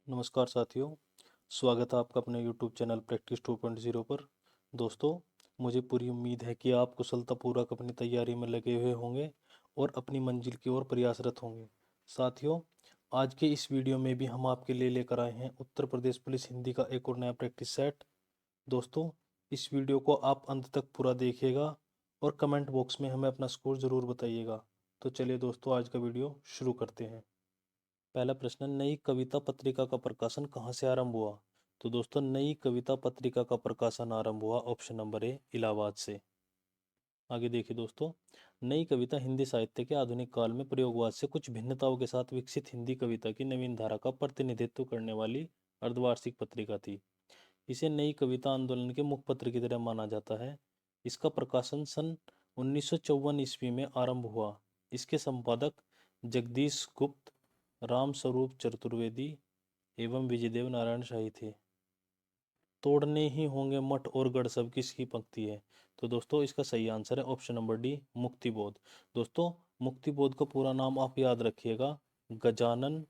नमस्कार साथियों, स्वागत है आपका अपने YouTube चैनल प्रैक्टिस 2.0 पर। दोस्तों, मुझे पूरी उम्मीद है कि आप कुशलतापूर्वक अपनी तैयारी में लगे हुए होंगे और अपनी मंजिल की ओर प्रयासरत होंगे। साथियों, आज के इस वीडियो में भी हम आपके लिए लेकर आए हैं उत्तर प्रदेश पुलिस हिंदी का एक और नया प्रैक्टिस सेट। दोस्तों, इस वीडियो को आप अंत तक पूरा देखिएगा और कमेंट बॉक्स में हमें अपना स्कोर ज़रूर बताइएगा। तो चलिए दोस्तों, आज का वीडियो शुरू करते हैं। पहला प्रश्न, नई कविता पत्रिका का प्रकाशन कहाँ से आरंभ हुआ? तो दोस्तों, नई कविता पत्रिका का प्रकाशन आरंभ हुआ ऑप्शन नंबर ए, इलाहाबाद से। आगे देखिए दोस्तों, नई कविता हिंदी साहित्य के आधुनिक काल में प्रयोगवाद से कुछ भिन्नताओं के साथ विकसित हिंदी कविता की नवीन धारा का प्रतिनिधित्व करने वाली अर्धवार्षिक पत्रिका थी। इसे नई कविता आंदोलन के मुख पत्र की तरह माना जाता है। इसका प्रकाशन सन 1954 ईस्वी में आरंभ हुआ। इसके संपादक जगदीश गुप्त, राम स्वरूप चतुर्वेदी एवं विजयदेव नारायण शाही थे। तोड़ने ही होंगे मठ और गढ़ सब किसकी पंक्ति है? तो दोस्तों, इसका सही आंसर है ऑप्शन नंबर डी, मुक्तिबोध। दोस्तों, मुक्तिबोध का पूरा नाम आप याद रखिएगा, गजानन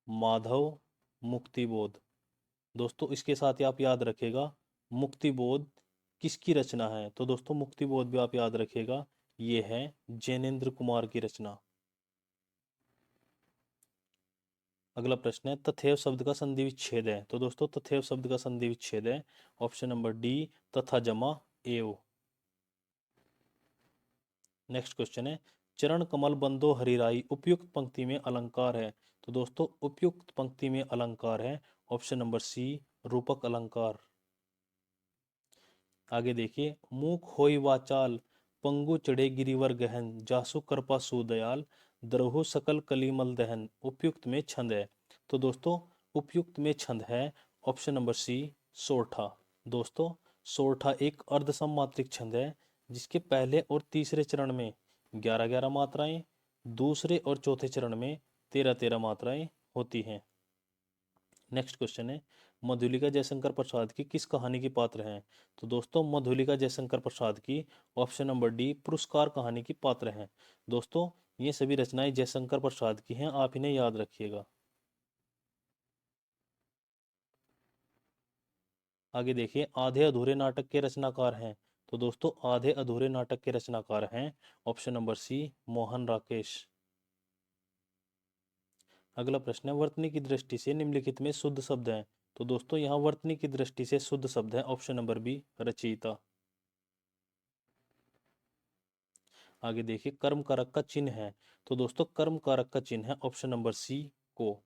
माधव मुक्तिबोध। दोस्तों, इसके साथ ही आप याद रखिएगा मुक्तिबोध किसकी रचना है? तो दोस्तों, मुक्तिबोध भी आप याद रखिएगा, ये है जैनेन्द्र कुमार की रचना। अगला प्रश्न है, तथैव शब्द का संधि विच्छेद है? तो दोस्तों, तथैव शब्द का संधि विच्छेद है ऑप्शन नंबर डी, तथा जमा एव। नेक्स्ट क्वेश्चन है, चरण कमल बंदो हरिराई उपयुक्त पंक्ति में अलंकार है? तो दोस्तों, उपयुक्त पंक्ति में अलंकार है ऑप्शन नंबर सी, रूपक अलंकार। आगे देखिए, मूक होई वाचाल पंगु चढ़े गिरिवर गहन जासु कृपा सुदयाल द्रहु सकल कलिमल दहन उपयुक्त में छंद है? तो दोस्तों, उपयुक्त में छंद है ऑप्शन नंबर सी, सोरठा। दोस्तों, सोरठा एक अर्ध सममात्रिक छंद है जिसके पहले और तीसरे चरण में 11-11 मात्राएं, दूसरे और चौथे चरण में 13-13 मात्राएं होती हैं। नेक्स्ट क्वेश्चन है, मधुलिका जयशंकर प्रसाद की किस कहानी की पात्र हैं? तो दोस्तों, मधुलिका जयशंकर प्रसाद की ऑप्शन नंबर डी, पुरस्कार कहानी की पात्र हैं। दोस्तों, ये सभी रचनाएं जयशंकर प्रसाद की हैं, आप इन्हें याद रखिएगा। आगे देखिए, आधे अधूरे नाटक के रचनाकार हैं? तो दोस्तों, आधे अधूरे नाटक के रचनाकार हैं option number C, Mohan Rakesh. अगला प्रश्न है, वर्तनी की दृष्टि से निम्नलिखित में शुद्ध शब्द हैं? तो दोस्तों, यहाँ वर्तनी की दृष्टि से शुद्ध शब्द है ऑप्शन नंबर बी, रचयिता। आगे देखिए, कर्म कारक का चिन्ह है? तो दोस्तों, कर्म कारक का चिन्ह है ऑप्शन नंबर सी, को।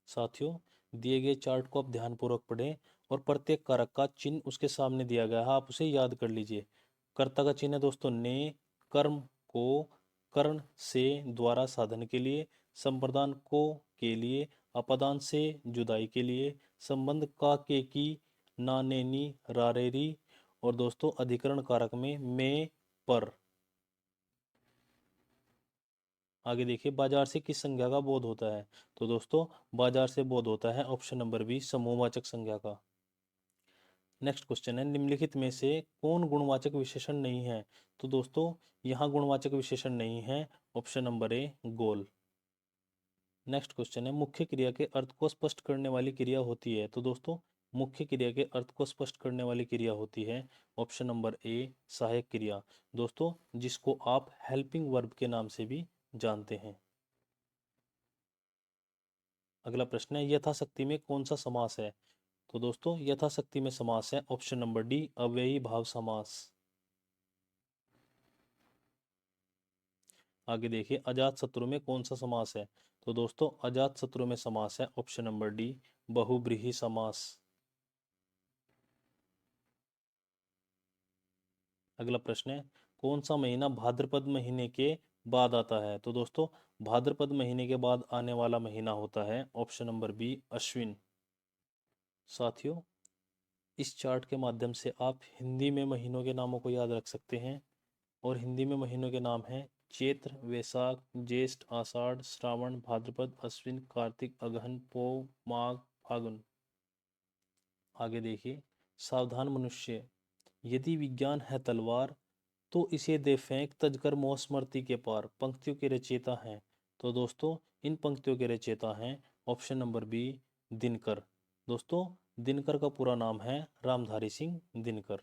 साथियों, दिए गए चार्ट को आप ध्यानपूर्वक पढ़ें और प्रत्येक कारक का चिन्ह उसके सामने दिया गया है, आप उसे याद कर लीजिए। कर्ता का चिन्ह है दोस्तों ने, कर्म को कर्ण से द्वारा साधन के लिए, संप्रदान को के लिए, अपदान से जुदाई के लिए, संबंध का के की, ना ने नी रारेरी, और दोस्तों अधिकरण कारक में पर। आगे देखिए, बाजार से किस संज्ञा का बोध होता है? तो दोस्तों, बाजार से बोध होता है ऑप्शन नंबर बी, समूहवाचक संज्ञा का। नेक्स्ट क्वेश्चन है, निम्नलिखित में से कौन गुणवाचक विशेषण नहीं है? तो दोस्तों, यहाँ गुणवाचक विशेषण नहीं है option number A, goal. Next question है, मुख्य क्रिया के अर्थ को स्पष्ट करने वाली क्रिया होती है? तो दोस्तों, मुख्य क्रिया के अर्थ को स्पष्ट करने वाली क्रिया होती है ऑप्शन नंबर ए, सहायक क्रिया। दोस्तों, जिसको आप हेल्पिंग वर्ब के नाम से भी जानते हैं। अगला प्रश्न है, यथाशक्ति में कौन सा समास है? तो दोस्तों, यथाशक्ति में समास है ऑप्शन नंबर डी, अव्ययी भाव समास। आगे देखिए, अजात शत्रु में कौन सा समास है? तो दोस्तों, अजात शत्रु में समास है ऑप्शन नंबर डी, बहुब्रीहि समास। अगला प्रश्न है, कौन सा महीना भाद्रपद महीने के बाद आता है? तो दोस्तों, भाद्रपद महीने के बाद आने वाला महीना होता है ऑप्शन नंबर बी, अश्विन। साथियों, इस चार्ट के माध्यम से आप हिंदी में महीनों के नामों को याद रख सकते हैं और हिंदी में महीनों के नाम हैं चैत्र, वैशाख, ज्येष्ठ, आषाढ़, श्रावण, भाद्रपद, अश्विन, कार्तिक, अगहन, पौ, माघ, फागुन। आगे देखिए, सावधान मनुष्य, यदि विज्ञान है तलवार तो इसे दे फेंक तजकर मोह स्मृति के पार, पंक्तियों के रचयिता हैं? तो दोस्तों, इन पंक्तियों के रचयिता हैं ऑप्शन नंबर बी, दिनकर। दोस्तों, दिनकर का पूरा नाम है रामधारी सिंह दिनकर।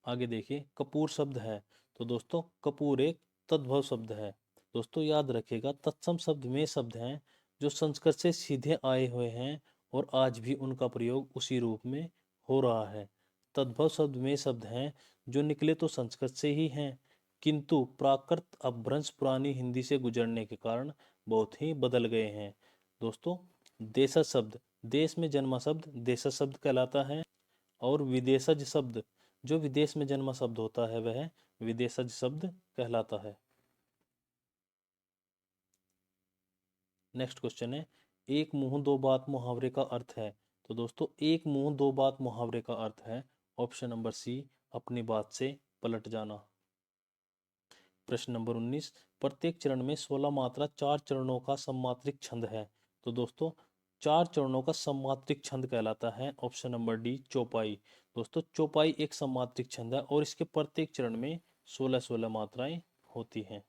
आगे देखिए, कपूर शब्द है। तो दोस्तों, कपूर एक तद्भव शब्द है। दोस्तों याद रखिएगा, तत्सम शब्द में शब्द हैं जो संस्कृत से सीधे आए हुए हैं और आज भी उनका प्रयोग उसी रूप में हो रहा है। तद्भव शब्द में शब्द हैं जो निकले तो संस्कृत से ही हैं, किंतु प्राकृत अपभ्रंश पुरानी हिंदी से गुजरने के कारण बहुत ही बदल गए हैं। दोस्तों, देशज शब्द, देश में जन्मा शब्द देशज शब्द कहलाता है, और विदेशज शब्द, जो विदेश में जन्मा शब्द होता है, वह विदेशज शब्द कहलाता है। नेक्स्ट क्वेश्चन है, एक मुंह दो बात मुहावरे का अर्थ है। तो दोस्तों, एक मुंह दो बात मुहावरे का अर्थ है ऑप्शन नंबर सी, अपनी बात से पलट जाना। प्रश्न नंबर 19, प्रत्येक चरण में 16 मात्रा 4 चरणों का सम्मात्रिक छंद है। तो दोस्तों, 4 चरणों का सम्मात्रिक छंद कहलाता है ऑप्शन नंबर डी, चौपाई। दोस्तों, चौपाई एक सम्मात्रिक छंद है और इसके प्रत्येक चरण में 16-16 मात्राएं होती हैं।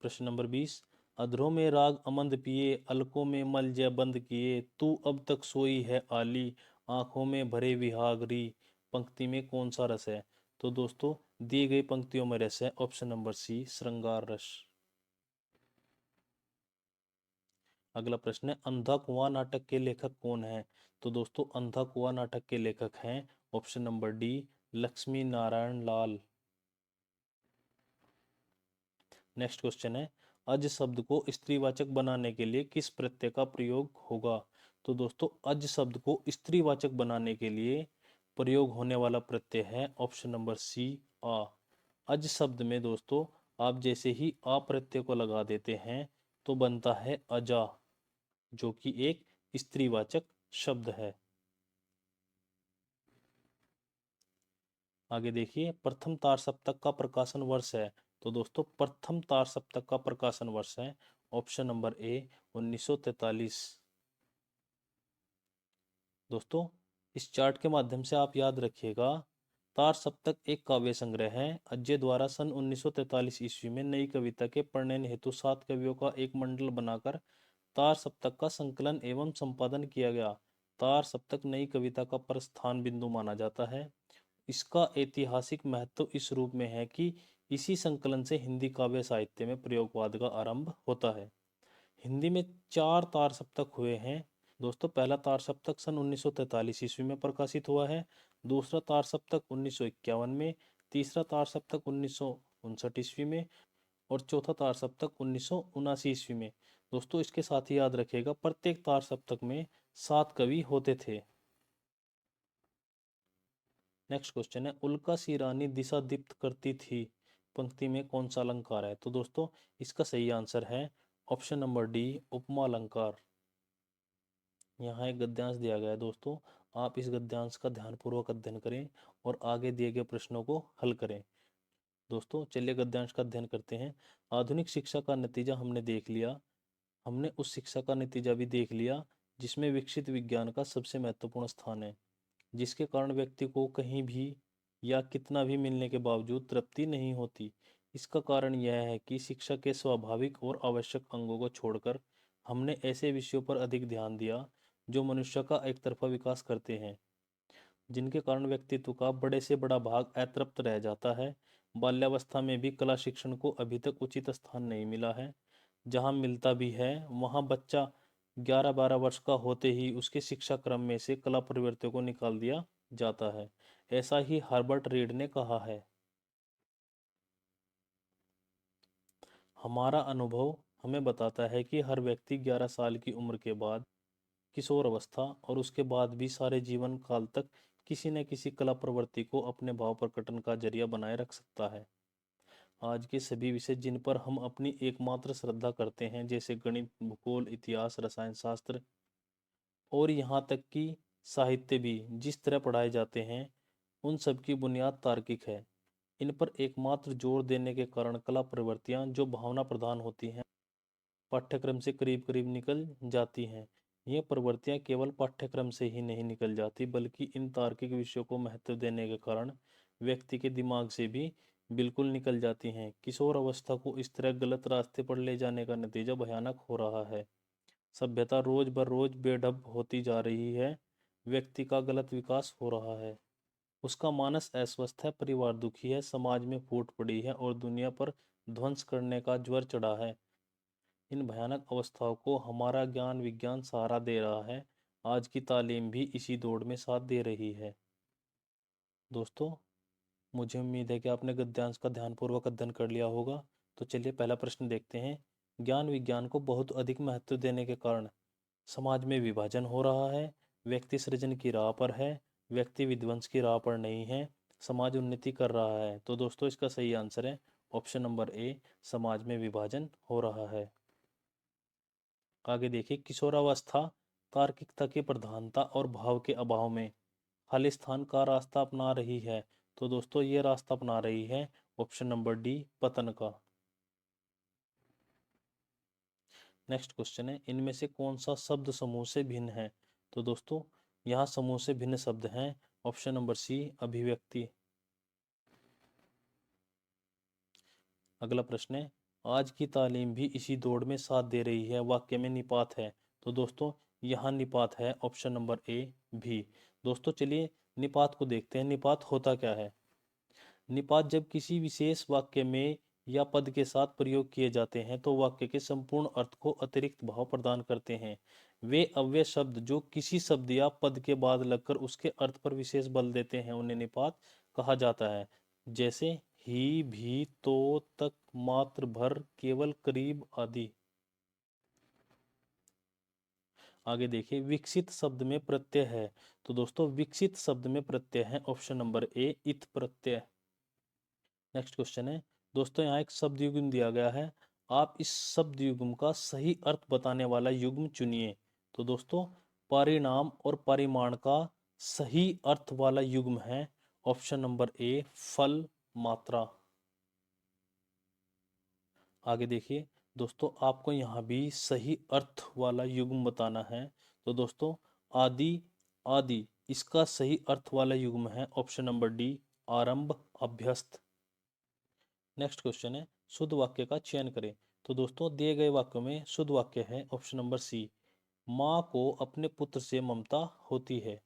प्रश्न नंबर 20, अधरों में राग अमंद पिए, अलकों में मल जय बंद किए, तू अब तक सोई है आली, आंखों में भरे विहागरी, पंक्ति में कौन सा रस है। तो दोस्तों, दी गई पंक्तियों में रस है ऑप्शन नंबर सी, श्रृंगार रस। अगला प्रश्न है, अंधा कुआं नाटक के लेखक कौन है। तो दोस्तों, अंधा कुआं नाटक के लेखक हैं option number D, Lakshmi Narayan Lal. Next question है, अज शब्द को स्त्रीवाचक बनाने के लिए किस प्रत्यय का प्रयोग होगा। तो दोस्तों, अज शब्द को स्त्रीवाचक बनाने के लिए प्रयोग होने वाला प्रत्यय है ऑप्शन नंबर सी, आ। अज शब्द में दोस्तों, आप जैसे ही आ प्रत्यय को लगा देते हैं तो बनता है अजा, जो कि एक स्त्रीवाचक शब्द है। आगे देखिए, प्रथम तार सप्तक का प्रकाशन वर्ष है। तो दोस्तों, प्रथम तार सप्तक का प्रकाशन वर्ष है ऑप्शन नंबर ए, 1943। दोस्तों, इस चार्ट के माध्यम से आप याद रखिएगा, तार सप्तक एक काव्य संग्रह है। अज्य द्वारा सन 1943 ईस्वी में नई कविता के प्रणयन हेतु 7 कवियों का एक मंडल बनाकर तार सप्तक का संकलन एवं संपादन किया गया। तार सप्तक नई कविता का प्रस्थान बिंदु माना जाता है। इसका ऐतिहासिक महत्व इस रूप में है कि इसी संकलन से हिंदी काव्य साहित्य में प्रयोगवाद का आरंभ होता है। हिंदी में 4 तार सप्तक हुए हैं। दोस्तों, पहला तार सप्तक सन 1943 ईस्वी में प्रकाशित हुआ है, दूसरा तार सप्तक 1951 में, तीसरा तार सप्तक 1959 ईस्वी में, और चौथा तार सप्तक 1979 ईस्वी में। दोस्तों, इसके साथ ही याद रखिएगा, प्रत्येक तार सप्तक में 7 कवि होते थे। नेक्स्ट क्वेश्चन है, उल्का सी रानी दिशा दीप्त करती थी, पंक्ति में कौन सा अलंकार है। तो दोस्तों, इसका सही आंसर है ऑप्शन नंबर डी, उपमा अलंकार। यहाँ एक गद्यांश दिया गया है दोस्तों, आप इस गद्यांश का ध्यानपूर्वक अध्ययन करें और आगे दिए गए प्रश्नों को हल करें। दोस्तों, चलिए गद्यांश का अध्ययन करते हैं। आधुनिक शिक्षा का नतीजा हमने देख लिया, हमने उस शिक्षा का नतीजा भी देख लिया जिसमें विकसित विज्ञान का सबसे महत्वपूर्ण स्थान है, जिसके कारण व्यक्ति को कहीं भी या कितना भी मिलने के बावजूद तृप्ति नहीं होती। इसका कारण यह है कि शिक्षा के स्वाभाविक और आवश्यक अंगों को छोड़कर हमने ऐसे विषयों पर अधिक ध्यान दिया जो मनुष्य का एक तरफा विकास करते हैं, जिनके कारण व्यक्तित्व का बड़े से बड़ा भाग अतृप्त रह जाता है। बाल्यावस्था में भी कला शिक्षण को अभी तक उचित स्थान नहीं मिला है। जहाँ मिलता भी है, वहाँ बच्चा 11-12 वर्ष का होते ही उसके शिक्षा क्रम में से कला प्रवृत्तियों को निकाल दिया जाता है। ऐसा ही हर्बर्ट रीड ने कहा है। हमारा अनुभव हमें बताता है कि हर व्यक्ति 11 साल की उम्र के बाद किशोर अवस्था और उसके बाद भी सारे जीवन काल तक किसी न किसी कला प्रवृत्ति को अपने भाव प्रकटन का जरिया बनाए रख सकता है। आज के सभी विषय जिन पर हम अपनी एकमात्र श्रद्धा करते हैं, जैसे गणित, भूगोल, इतिहास, रसायन शास्त्र और यहाँ तक कि साहित्य भी जिस तरह पढ़ाए जाते हैं, उन सब की बुनियाद तार्किक है। इन पर एकमात्र जोर देने के कारण कला प्रवृत्तियाँ जो भावना प्रधान होती हैं, पाठ्यक्रम से करीब करीब निकल जाती हैं। ये प्रवृत्तियाँ केवल पाठ्यक्रम से ही नहीं निकल जाती, बल्कि इन तार्किक विषयों को महत्व देने के कारण व्यक्ति के दिमाग से भी बिल्कुल निकल जाती हैं। किशोर अवस्था को इस तरह गलत रास्ते पर ले जाने का नतीजा भयानक हो रहा है। सभ्यता रोज बर रोज बेढब होती जा रही है। व्यक्ति का गलत विकास हो रहा है। उसका मानस अस्वस्थ है, परिवार दुखी है, समाज में फूट पड़ी है और दुनिया पर ध्वंस करने का ज्वर चढ़ा है। इन भयानक अवस्थाओं को हमारा ज्ञान विज्ञान सहारा दे रहा है। आज की तालीम भी इसी दौड़ में साथ दे रही है। दोस्तों, मुझे उम्मीद है कि आपने गद्यांश का ध्यानपूर्वक अध्ययन कर लिया होगा। तो चलिए पहला प्रश्न देखते हैं। ज्ञान विज्ञान को बहुत अधिक महत्व देने के कारण समाज में विभाजन हो रहा है। व्यक्ति सृजन की राह पर है, व्यक्ति विध्वंस की राह पर नहीं है। समाज उन्नति कर रहा है। तो दोस्तों, इसका सही आंसर है ऑप्शन नंबर ए, समाज में विभाजन हो रहा है। आगे देखिए, किशोरावस्था तार्किकता की प्रधानता और भाव के अभाव में खालिस्तान का रास्ता अपना रही है। तो दोस्तों, ये रास्ता अपना रही है ऑप्शन नंबर डी, पतन का। नेक्स्ट क्वेश्चन है, इनमें से कौन सा शब्द समूह से भिन्न है। तो दोस्तों, यहाँ समूह से भिन्न शब्द हैं ऑप्शन नंबर सी, अभिव्यक्ति। अगला प्रश्न है, आज की तालीम भी इसी दौड़ में साथ दे रही है, वाक्य में निपात है। तो दोस्तों, यहाँ निपात है ऑप्शन नंबर ए भी। दोस्तों चलिए निपात को देखते हैं। निपात होता क्या है। निपात जब किसी विशेष वाक्य में या पद के साथ प्रयोग किए जाते हैं तो वाक्य के संपूर्ण अर्थ को अतिरिक्त भाव प्रदान करते हैं। वे अव्यय शब्द जो किसी शब्द या पद के बाद लगकर उसके अर्थ पर विशेष बल देते हैं उन्हें निपात कहा जाता है। जैसे ही, भी, तो, तक, मात्र, भर, केवल, करीब आदि। आगे देखिए, विकसित शब्द में प्रत्यय है। तो दोस्तों, विकसित शब्द में प्रत्यय है ऑप्शन नंबर ए, इत प्रत्यय। नेक्स्ट क्वेश्चन है, दोस्तों यहाँ एक शब्द युग्म दिया गया है। आप इस शब्द युग्म का सही अर्थ बताने वाला युग्म चुनिए। तो दोस्तों, परिणाम और परिमाण का सही अर्थ वाला युग्म है ऑप्शन नंबर ए, फल, मात्रा। आगे देखिए दोस्तों, आपको यहाँ भी सही अर्थ वाला युग्म बताना है। तो दोस्तों, आदि, आदि, इसका सही अर्थ वाला युग्म है ऑप्शन नंबर डी, आरंभ, अभ्यस्त। नेक्स्ट क्वेश्चन है, शुद्ध वाक्य का चयन करें। तो दोस्तों, दिए गए वाक्य में शुद्ध वाक्य है ऑप्शन नंबर सी, माँ को अपने पुत्र से ममता होती है।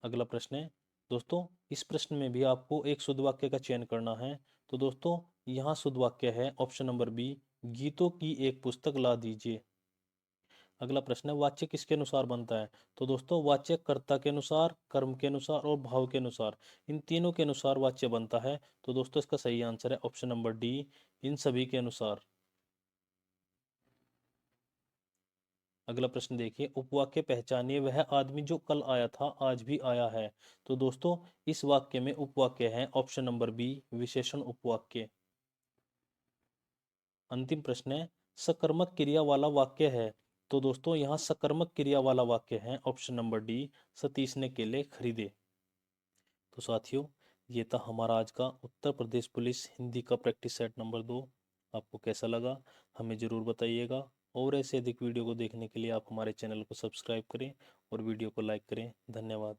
अगला प्रश्न है, दोस्तों इस प्रश्न में भी आपको एक शुद्ध वाक्य का चयन करना है। तो दोस्तों, यहाँ शुद्ध वाक्य है ऑप्शन नंबर बी, गीतों की एक पुस्तक ला दीजिए। अगला प्रश्न है, वाच्य किसके अनुसार बनता है। तो दोस्तों, वाच्य कर्ता के अनुसार, कर्म के अनुसार और भाव के अनुसार, इन तीनों के अनुसार वाच्य बनता है। तो दोस्तों, इसका सही आंसर है ऑप्शन नंबर डी, इन सभी के अनुसार। अगला प्रश्न देखिए, उपवाक्य पहचानिए, वह आदमी जो कल आया था आज भी आया है। तो दोस्तों, इस वाक्य में उपवाक्य है ऑप्शन नंबर बी, विशेषण उपवाक्य। अंतिम प्रश्न है, सकर्मक क्रिया वाला वाक्य है। तो दोस्तों, यहाँ सकर्मक क्रिया वाला वाक्य है ऑप्शन नंबर डी, सतीश ने केले खरीदे। तो साथियों, ये था हमारा आज का उत्तर प्रदेश पुलिस हिंदी का प्रैक्टिस सेट नंबर 2। आपको कैसा लगा हमें ज़रूर बताइएगा। और ऐसे अधिक वीडियो को देखने के लिए आप हमारे चैनल को सब्सक्राइब करें और वीडियो को लाइक करें। धन्यवाद।